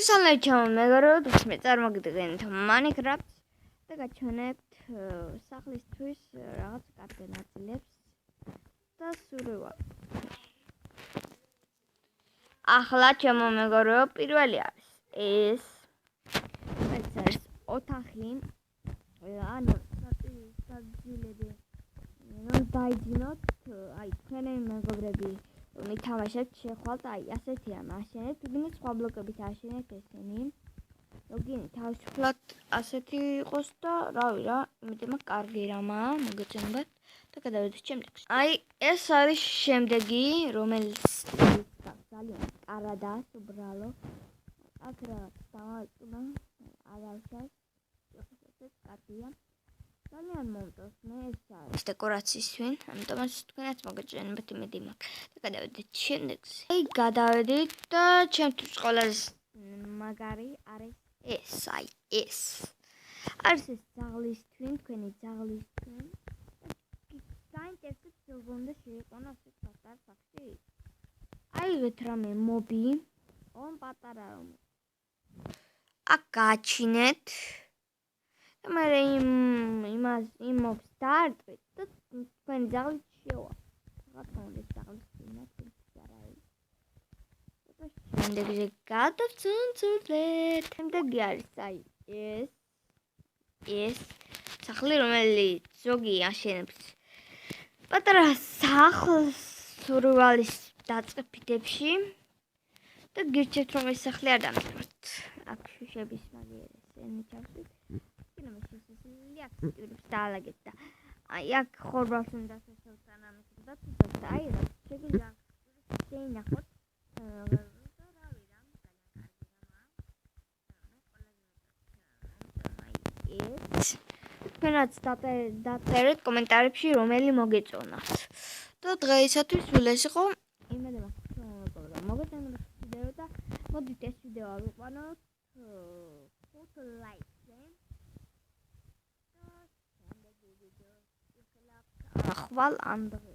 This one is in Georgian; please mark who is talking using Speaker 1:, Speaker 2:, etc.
Speaker 1: მოგესალმებით მეგობრებო, მე წარმოგიდგენთ Minecraft და გაჩვენებთ სახლისთვის რაღაც კარგი ნაწილებს და სურვილ. ახლა ჩემო მეგობრებო, პირველი არის ეს ოთახი, ანუ საძილები რომ დაიძინოთ, აი თქვენი მეგობრები მითამაშებთ შეხვალთ, აი ასეთია მაშენეთ, ვინც სხვა ბლოკებით აშენეთ ესენი. ლოგინი თავისუფლად ასეთი იყოს და რავი რა, იმედია კარგი რამაა, მოგეწონებათ და გადავიდეთ შემდეგში. აი ეს არის შემდეგი, რომელიც ძალიან კარადაა, უბრალო. აქ რაღაც დავაწყდა, არავითარ შეხვედრებს კარგია. ძალიან მომწონს მე ეს დეკორაციისვენ, ამიტომაც თქვენაც მოგეწონებათ იმედი მაქვს. და გადავიდეთ შემდეგზე. აი გადავედით და ჩემთვის ყველაზე მაგარი არის ეს, აი ეს. არის ეს ძაღლისთვინ, თქვენი ძაღლისთვინ. საინტერესო როგორ უნდა შეიყვანო ასეთ პატარა სახლში. აიღეთ რამე მობი, ომ პატარა რომ აქ გააჩინეთ. და მე იმ მობს დაარტყით და თქვენი ძაღლით შევა. რა თქმა უნდა, ძაღლის წინა თვითარაი. შემდეგზე გადავწუნწუნდეთ. შემდეგი არის აი ეს სახლი, რომელიც ზოგი აშენებს პატარა სახლს სურვილის დაწყებითებში და გირჩევთ რომ ეს სახლი არ დამტვირთ. აქ შუშების მაგერესენი ჩავსვით. დაალაგეთ და აი აქ ხორბალს უნდა შესევთან ამის და თვითონ აი რა შეგვიძლია შეინახოთ რავი რა თქვენაც დაწერეთ კომენტარებში რომელი მოგეწონათ და დღეისათვის ეს იყო იმედი მაქვს რომ მოგეწონათ ვიდეო და მოდით ეს ვიდეო ავიყვანოთ 5 ლაიქზე ახვალ ანდრე.